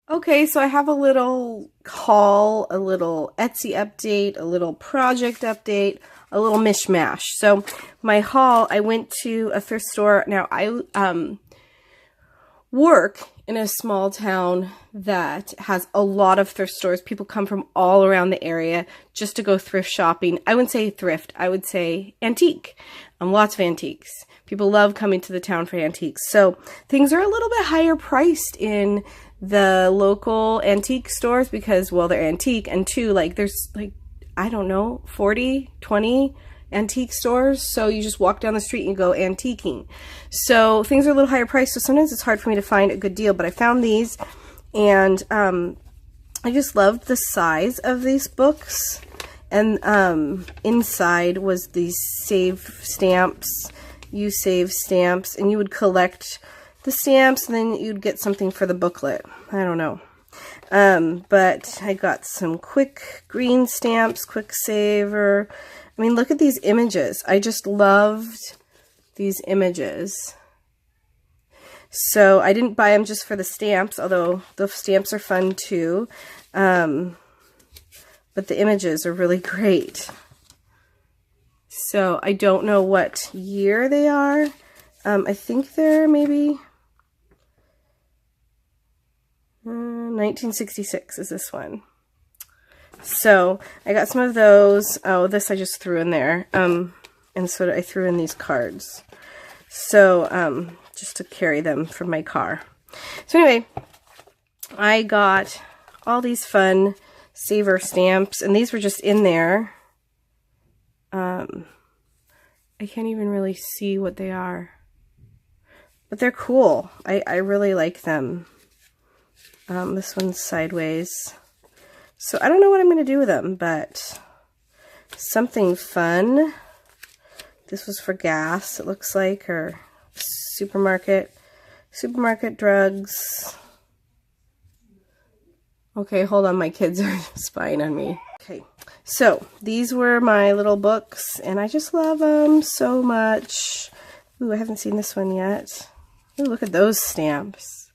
Okay, so I have a little haul, a little Etsy update, a little project update, a little mishmash. So my haul, I went to a thrift store. Now I work in a small town that has a lot of thrift stores. People come from all around the area just to go thrift shopping. I wouldn't say thrift, I would say antique. Lots of antiques. People love coming to the town for antiques. So things are a little bit higher priced in the local antique stores because, well, they're antique, and two, like, there's like, I don't know, 40, 20 antique stores. So you just walk down the street and you go antiquing. So things are a little higher priced. So sometimes it's hard for me to find a good deal, but I found these, and I just loved the size of these books. And inside was these save stamps. You save stamps, and you would collect the stamps, and then you'd get something for the booklet. I don't know. But I got some quick green stamps, quick saver. I mean, look at these images. I just loved these images. So I didn't buy them just for the stamps, although the stamps are fun too. But the images are really great. So I don't know what year they are. I think they're maybe 1966 is this one. So I got some of those. Oh, this I just threw in there. And so I threw in these cards. So just to carry them from my car. So anyway, I got all these fun saver stamps, and these were just in there. I can't even really see what they are, but they're cool. I really like them. This one's sideways. So I don't know what I'm going to do with them, but something fun. This was for gas, it looks like, or supermarket drugs. Okay, hold on, my kids are spying on me. Okay, so these were my little books, and I just love them so much. Ooh, I haven't seen this one yet. Ooh, look at those stamps.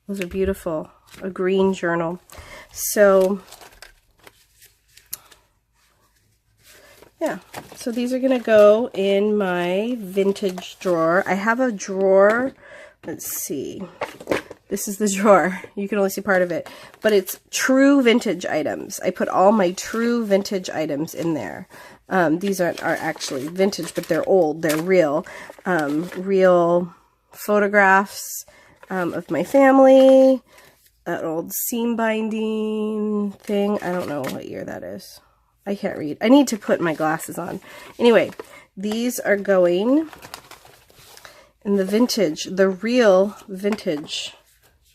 Those are beautiful. A green journal. So, yeah. So these are going to go in my vintage drawer. I have a drawer. Let's see. This is the drawer. You can only see part of it. But it's true vintage items. I put all my true vintage items in there. These are actually vintage, but they're old. They're real. Real photographs of my family. That old seam binding thing. I don't know what year that is. I can't read. I need to put my glasses on. Anyway, these are going in the vintage, the real vintage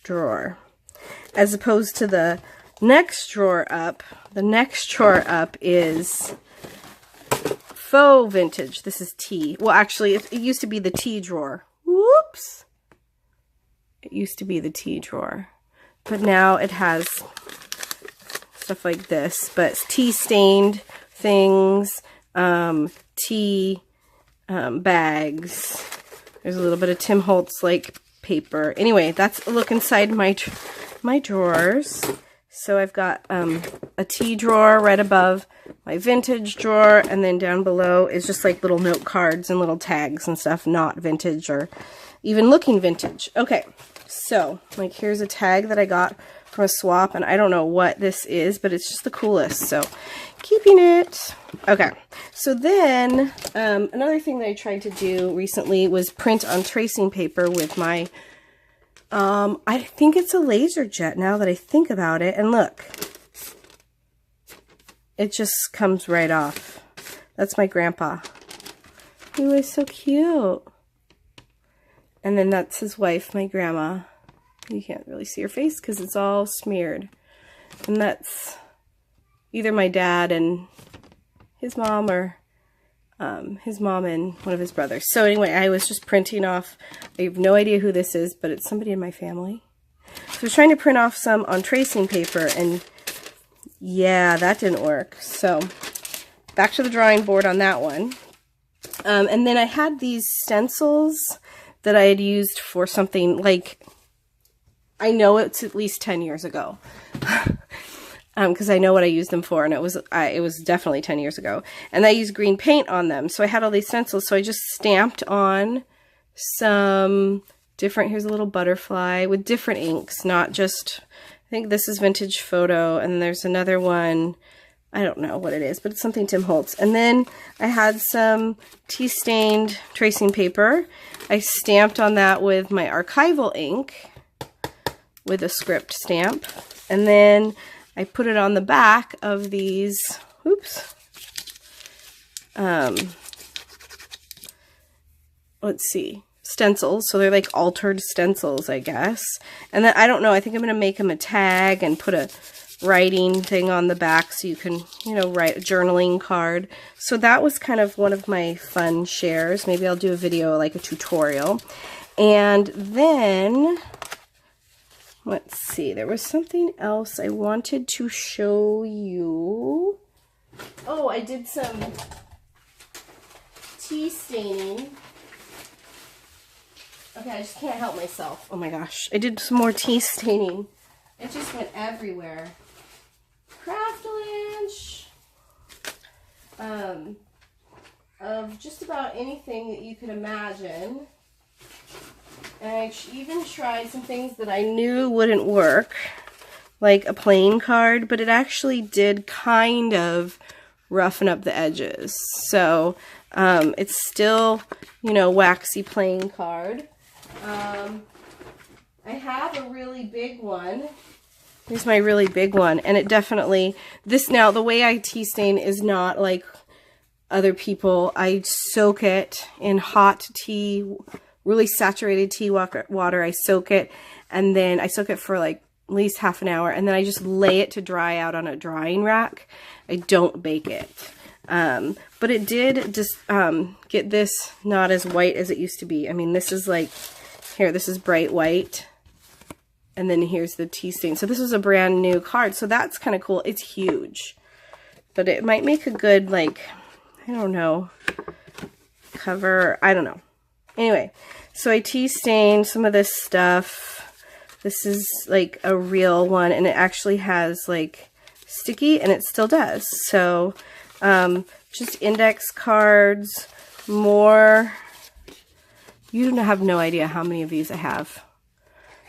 drawer, as opposed to the next drawer up. The next drawer up is faux vintage. This is tea. Well, actually, it used to be the tea drawer. Whoops. It used to be the tea drawer. But now it has stuff like this, but tea-stained things, tea bags. There's a little bit of Tim Holtz like paper. Anyway, that's a look inside my drawers. So I've got a tea drawer right above my vintage drawer, and then down below is just like little note cards and little tags and stuff, not vintage or even looking vintage. Okay. So, like, here's a tag that I got from a swap, and I don't know what this is, but it's just the coolest, so keeping it. Okay, so then another thing that I tried to do recently was print on tracing paper with my, I think it's a laser jet now that I think about it, and look, it just comes right off. That's my grandpa. He was so cute. And then that's his wife, my grandma. You can't really see her face because it's all smeared. And that's either my dad and his mom, or his mom and one of his brothers. So anyway, I was just printing off. I have no idea who this is, but it's somebody in my family. So I was trying to print off some on tracing paper, and yeah, that didn't work. So back to the drawing board on that one. And then I had these stencils that I had used for something like I know it's at least 10 years ago. Because I know what I used them for, and it was definitely 10 years ago. And I used green paint on them, so I had all these stencils, so I just stamped on some different, here's a little butterfly with different inks, not just, I think this is Vintage Photo, and there's another one, I don't know what it is, but it's something Tim Holtz. And then I had some tea-stained tracing paper. I stamped on that with my archival ink with a script stamp. And then I put it on the back of these, oops, let's see, stencils. So they're like altered stencils, I guess. And then, I don't know, I think I'm going to make them a tag and put a writing thing on the back so you can, you know, write a journaling card. So that was kind of one of my fun shares. Maybe I'll do a video, like a tutorial. And then, let's see, there was something else I wanted to show you. Oh, I did some tea staining. Okay, I just can't help myself. Oh my gosh. I did some more tea staining. It just went everywhere. Craft-a-lanch. Of just about anything that you could imagine. And I even tried some things that I knew wouldn't work, like a playing card, but it actually did kind of roughen up the edges. So it's still, you know, waxy playing card. I have a really big one. Here's my really big one, and it definitely, now the way I tea stain is not like other people. I soak it in hot tea, really saturated tea water. I soak it, and then I soak it for like at least half an hour, and then I just lay it to dry out on a drying rack. I don't bake it. But it did just get this not as white as it used to be. I mean, this is like, here, this is bright white. And then here's the tea stain. So this was a brand new card. So that's kind of cool. It's huge. But it might make a good, like, I don't know, cover. I don't know. Anyway, so I tea stained some of this stuff. This is like a real one. And it actually has like sticky, and it still does. So just index cards, more. You have no idea how many of these I have.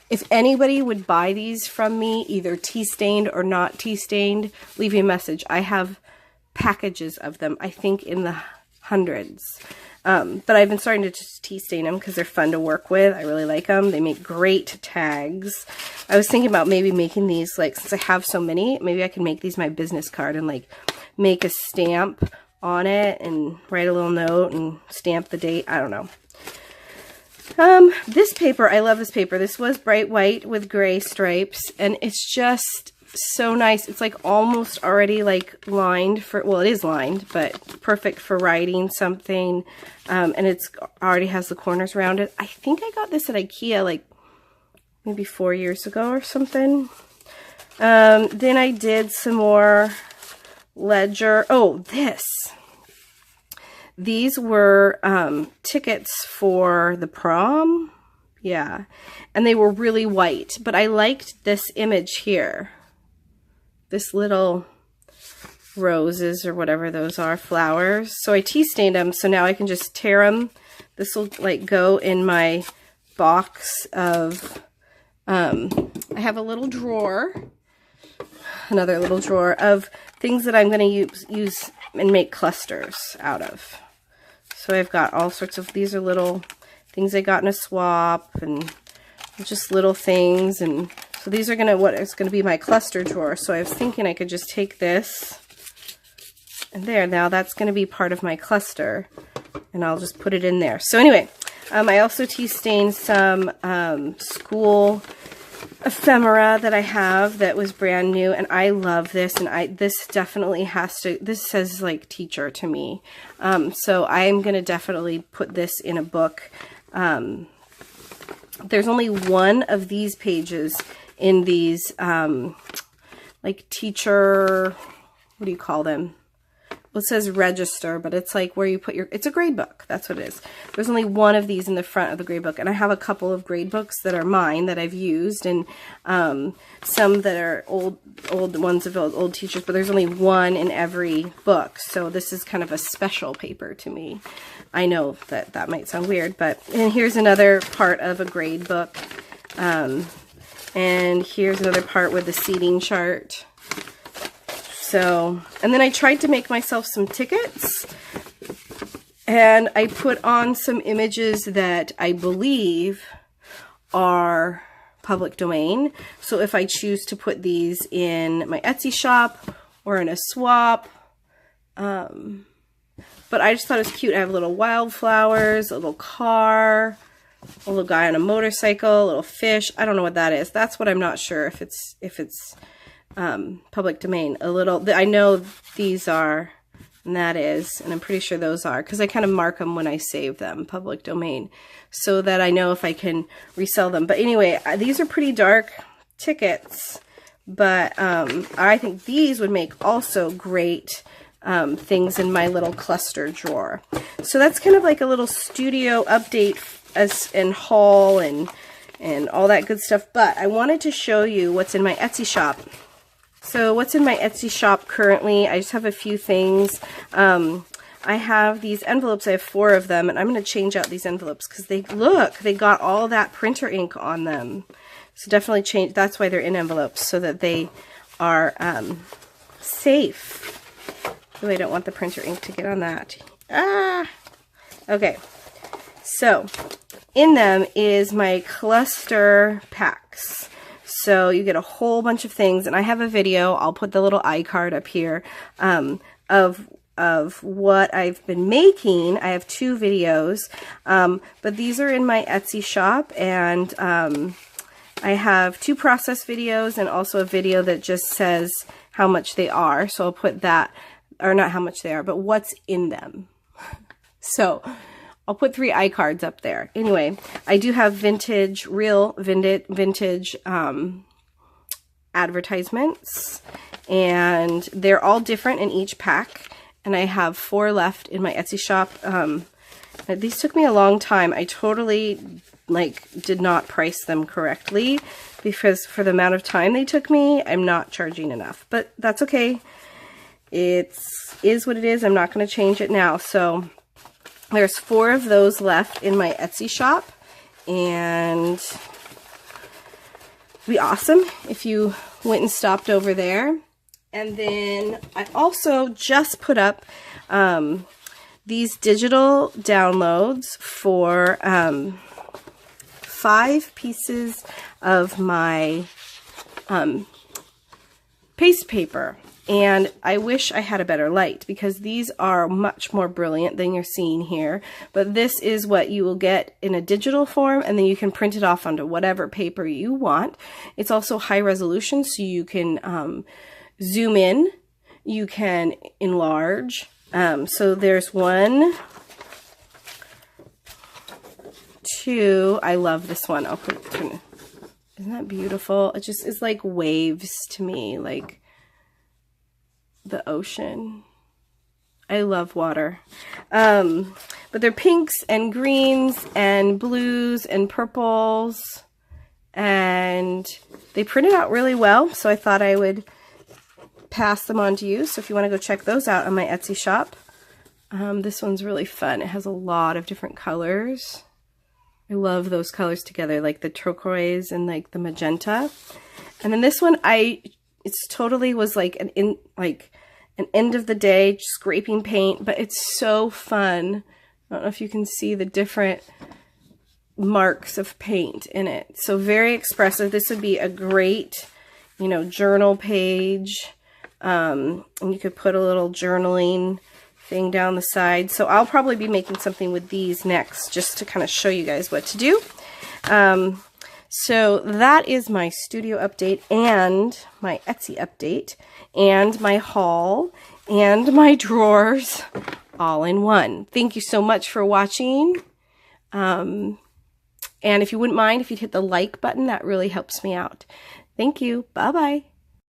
If anybody would buy these from me, either tea stained or not tea stained, leave me a message. I have packages of them, I think in the hundreds. But I've been starting to just tea stain them because they're fun to work with. I really like them. They make great tags. I was thinking about maybe making these, like, since I have so many, maybe I can make these my business card and like make a stamp on it and write a little note and stamp the date. I don't know. This paper, I love this paper. This was bright white with gray stripes, and it's just so nice. It's like almost already like lined for, well, it is lined, but perfect for writing something. And it's already has the corners around it. I think I got this at IKEA like maybe 4 years ago or something. Then I did some more ledger. Oh, this. These were tickets for the prom. Yeah. And they were really white. But I liked this image here. This little roses or whatever those are, flowers. So I tea stained them. So now I can just tear them. This will like go in my box of, I have a little drawer. Another little drawer of things that I'm going to use and make clusters out of. So I've got all sorts of, these are little things I got in a swap and just little things. And so these are what is going to be my cluster drawer. So I was thinking I could just take this and there. Now that's going to be part of my cluster and I'll just put it in there. So anyway, I also tea stained some school ephemera that I have that was brand new, and I love this, and this definitely has to, this says like teacher to me. So I'm going to definitely put this in a book. There's only one of these pages in these like teacher, what do you call them? well, it says register, but it's like where you put your, it's a grade book. That's what it is. There's only one of these in the front of the grade book, and I have a couple of grade books that are mine that I've used, and some that are old ones of old teachers, but there's only one in every book. So this is kind of a special paper to me. I know that that might sound weird, but, and here's another part of a grade book. And here's another part with the seating chart. So, and then I tried to make myself some tickets, and I put on some images that I believe are public domain. So if I choose to put these in my Etsy shop or in a swap, but I just thought it was cute. I have little wildflowers, a little car, a little guy on a motorcycle, a little fish. I don't know what that is. That's what I'm not sure if it's public domain. A little, I know these are, and that is, and I'm pretty sure those are, because I kind of mark them when I save them, public domain, so that I know if I can resell them. But anyway, these are pretty dark tickets, but I think these would make also great things in my little cluster drawer. So that's kind of like a little studio update and haul and all that good stuff. But I wanted to show you what's in my Etsy shop. So what's in my Etsy shop currently, I just have a few things. I have these envelopes. I have 4 of them, and I'm going to change out these envelopes because they got all that printer ink on them. So definitely change. That's why they're in envelopes, so that they are safe. Really don't want the printer ink to get on that. Okay. So in them is my cluster packs. So you get a whole bunch of things, and I have a video. I'll put the little iCard up here of what I've been making. I have 2 videos, but these are in my Etsy shop, and I have 2 process videos and also a video that just says how much they are. So I'll put that, or not how much they are, but what's in them. So I'll put 3 iCards up there. Anyway, I do have vintage, real vintage advertisements, and they're all different in each pack, and I have 4 left in my Etsy shop. These took me a long time. I totally did not price them correctly, because for the amount of time they took me, I'm not charging enough, but that's okay. It is what it is. I'm not going to change it now. So there's 4 of those left in my Etsy shop, and it'd be awesome if you went and stopped over there. And then I also just put up these digital downloads for 5 pieces of my paste paper. And I wish I had a better light, because these are much more brilliant than you're seeing here. But this is what you will get in a digital form, and then you can print it off onto whatever paper you want. It's also high resolution, so you can zoom in, you can enlarge. So there's 1, 2. I love this one. I'll put it. Isn't that beautiful? It just is like waves to me, like the ocean. I love water. But they're pinks and greens and blues and purples, and they printed out really well, so I thought I would pass them on to you. So if you want to go check those out on my Etsy shop, this one's really fun. It has a lot of different colors. I love those colors together, like the turquoise and like the magenta. And then this one, it's totally was like an end of the day scraping paint, but it's so fun. I don't know if you can see the different marks of paint in it. So very expressive. This would be a great, journal page. And you could put a little journaling thing down the side. So I'll probably be making something with these next, just to kind of show you guys what to do. So that is my studio update and my Etsy update and my haul and my drawers all in one. Thank you so much for watching. And if you wouldn't mind, if you'd hit the like button, that really helps me out. Thank you. Bye-bye.